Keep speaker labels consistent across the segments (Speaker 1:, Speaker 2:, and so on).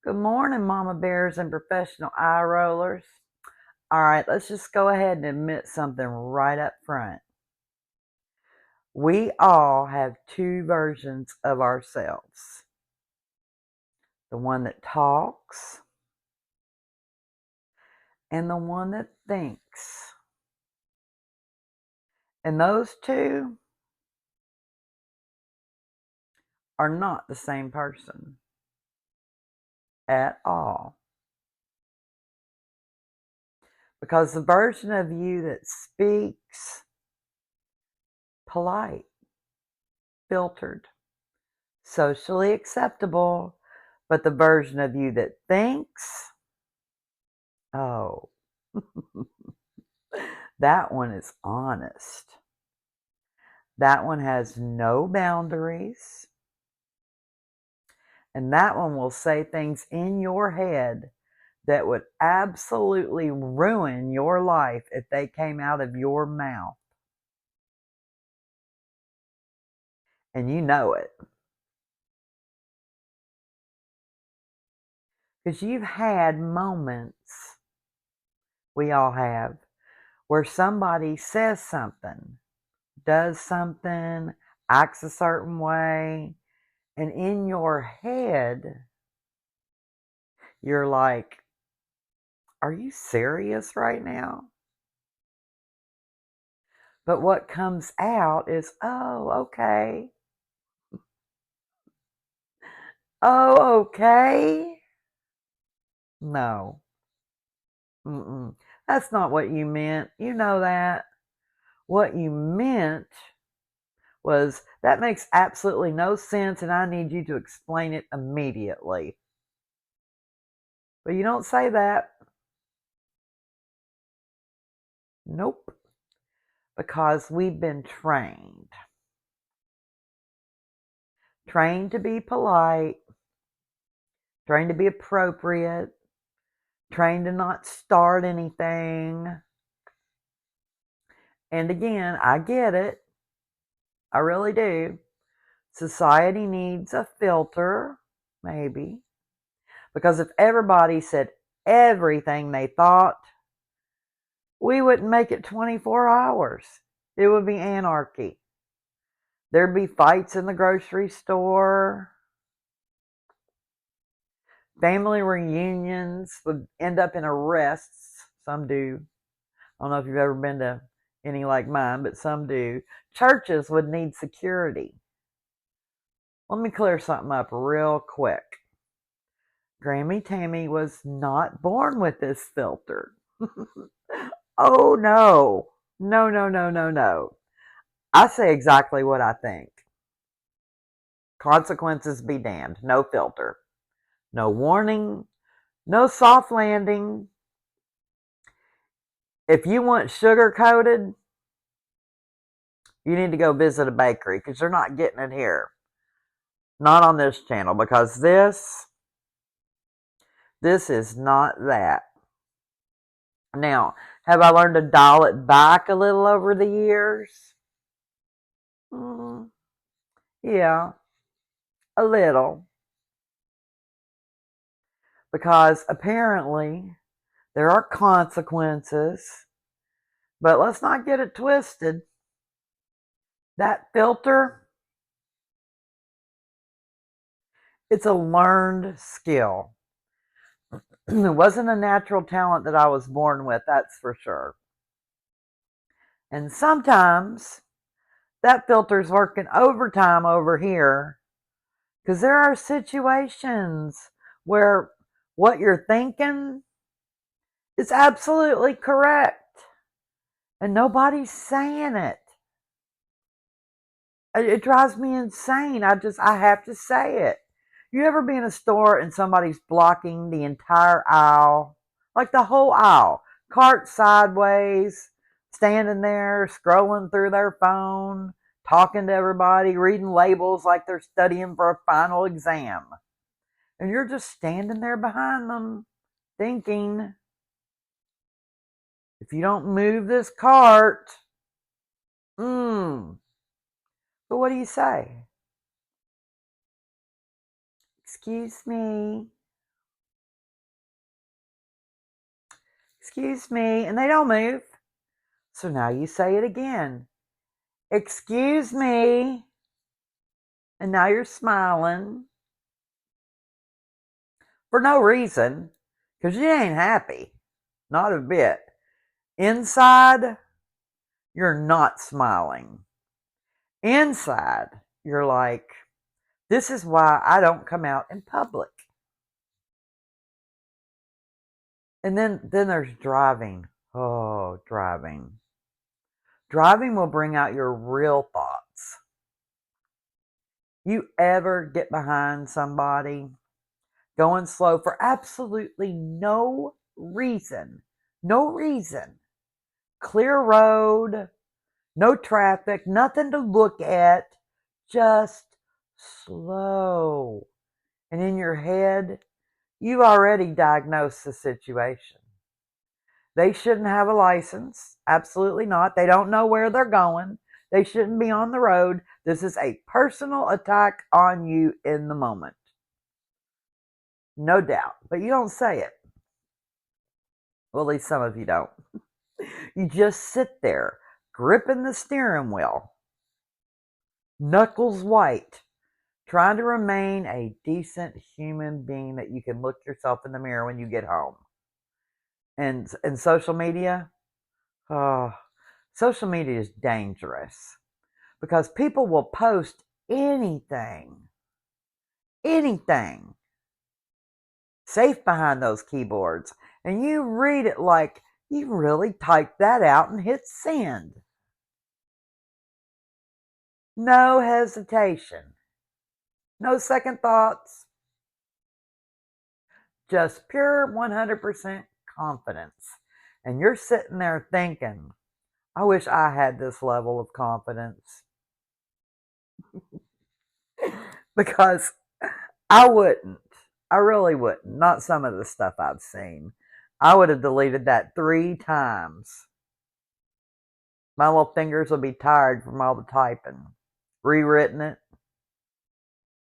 Speaker 1: Good morning, mama bears and professional eye rollers. All right, let's just go ahead and admit something right up front. We all have two versions of ourselves, the one that talks and the one that thinks. And those two are not the same person at all. Because the version of you that speaks, polite, filtered, socially acceptable, but the version of you that thinks, oh, that one is honest. That one has no boundaries. And that one will say things in your head that would absolutely ruin your life if they came out of your mouth. And you know it. Because you've had moments, we all have, where somebody says something, does something, acts a certain way, and in your head, you're like, are you serious right now? But what comes out is, oh, okay. Oh, okay. No. Mm-mm. That's not what you meant. You know that. What you meant was, that makes absolutely no sense and I need you to explain it immediately. But you don't say that. Nope. Because we've been trained. Trained to be polite. Trained to be appropriate. Trained to not start anything. And again, I get it. I really do. Society needs a filter, maybe. Because if everybody said everything they thought, we wouldn't make it 24 hours. It would be anarchy. There'd be fights in the grocery store. Family reunions would end up in arrests. Some do. I don't know if you've ever been to any like mine, but some do. Churches would need security. Let me clear something up real quick. Grammie Tammy was not born with this filter. Oh no. No, no, no, no, no. I say exactly what I think. Consequences be damned. No filter. No warning. No soft landing. If you want sugar coated, you need to go visit a bakery because you're not getting it here. Not on this channel, because this is not that. Now, have I learned to dial it back a little over the years? Yeah, a little. Because apparently there are consequences. But let's not get it twisted. That filter, it's a learned skill. It wasn't a natural talent that I was born with, that's for sure. And sometimes that filter's working overtime over here because there are situations where what you're thinking is absolutely correct and nobody's saying it. It drives me insane. I have to say it. You ever be in a store and somebody's blocking the entire aisle? Like the whole aisle. Cart sideways, standing there, scrolling through their phone, talking to everybody, reading labels like they're studying for a final exam. And you're just standing there behind them, thinking, if you don't move this cart, but what do you say? Excuse me. excuse me, and they don't move. So now you say it again. Excuse me. And now you're smiling for no reason, because you ain't happy. Not a bit. Inside, you're not smiling. Inside, you're like, this is why I don't come out in public. And then there's driving. Oh, driving. Driving will bring out your real thoughts. You ever get behind somebody going slow for absolutely no reason? No reason. Clear road, no traffic, nothing to look at, just slow. And in your head, you've already diagnosed the situation. They shouldn't have a license. Absolutely not. They don't know where they're going. They shouldn't be on the road. This is a personal attack on you in the moment. No doubt. But you don't say it. Well, at least some of you don't. You just sit there, gripping the steering wheel, knuckles white, trying to remain a decent human being that you can look yourself in the mirror when you get home. And social media, social media is dangerous because people will post anything, safe behind those keyboards, and you read it like you really typed that out and hit send. No hesitation, no second thoughts, just pure 100% confidence. And you're sitting there thinking, I wish I had this level of confidence. Because I wouldn't. I really wouldn't. Not some of the stuff I've seen. I would have deleted that 3 times. My little fingers would be tired from all the typing. Rewritten it.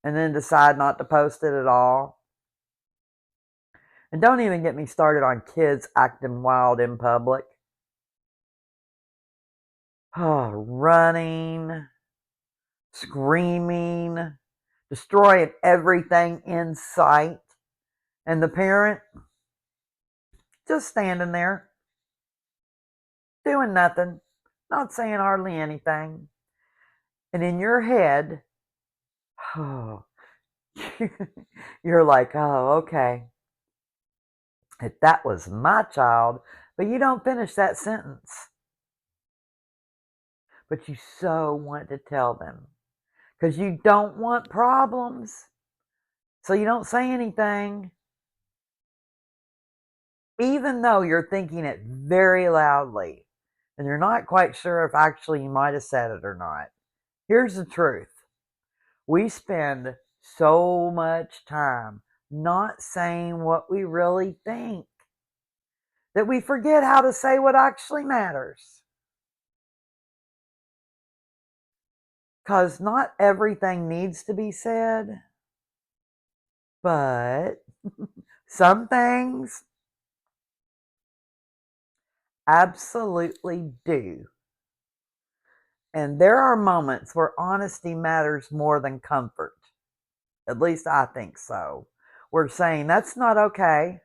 Speaker 1: And then decide not to post it at all. And don't even get me started on kids acting wild in public. Oh, running, screaming, destroying everything in sight. And the parent just standing there, doing nothing, not saying hardly anything. And in your head, oh, you're like, oh, okay. If that was my child, but you don't finish that sentence. But you so want to tell them because you don't want problems. So you don't say anything. Even though you're thinking it very loudly and you're not quite sure if actually you might have said it or not. Here's the truth. We spend so much time not saying what we really think that we forget how to say what actually matters. Because not everything needs to be said, but some things absolutely do. And there are moments where honesty matters more than comfort. At least I think so. We're saying that's not okay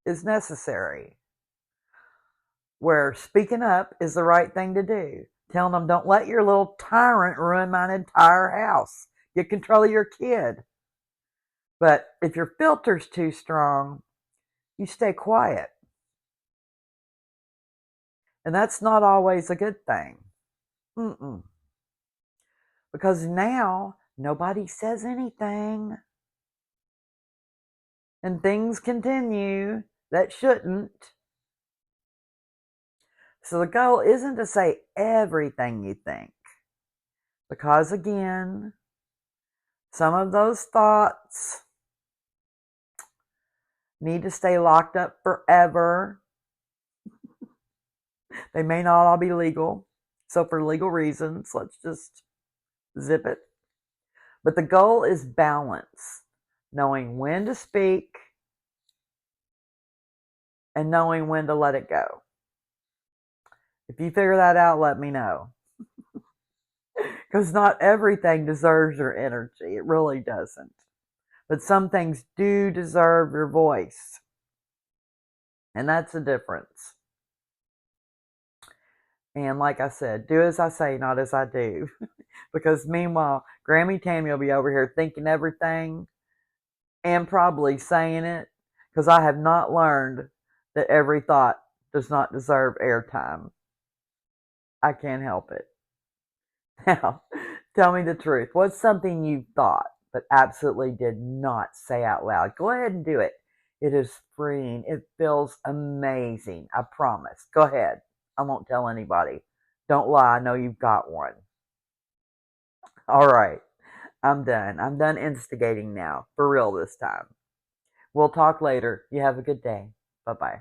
Speaker 1: is necessary. Where speaking up is the right thing to do. Telling them, don't let your little tyrant ruin my entire house. Get control of your kid. But if your filter's too strong, you stay quiet. And that's not always a good thing. Because now nobody says anything. And things continue that shouldn't. So the goal isn't to say everything you think. Because again, some of those thoughts need to stay locked up forever. They may not all be legal. So for legal reasons, let's just zip it. But the goal is balance. Knowing when to speak and knowing when to let it go. If you figure that out, let me know. Because not everything deserves your energy. It really doesn't. But some things do deserve your voice. And that's the difference. And like I said, do as I say, not as I do. Because meanwhile, Grammie Tammy will be over here thinking everything and probably saying it. Because I have not learned that every thought does not deserve airtime. I can't help it. Now, tell me the truth. What's something you thought but absolutely did not say out loud? Go ahead and do it. It is freeing. It feels amazing. I promise. Go ahead. I won't tell anybody. Don't lie. I know you've got one. All right. I'm done. I'm done instigating now. For real this time. We'll talk later. You have a good day. Bye bye.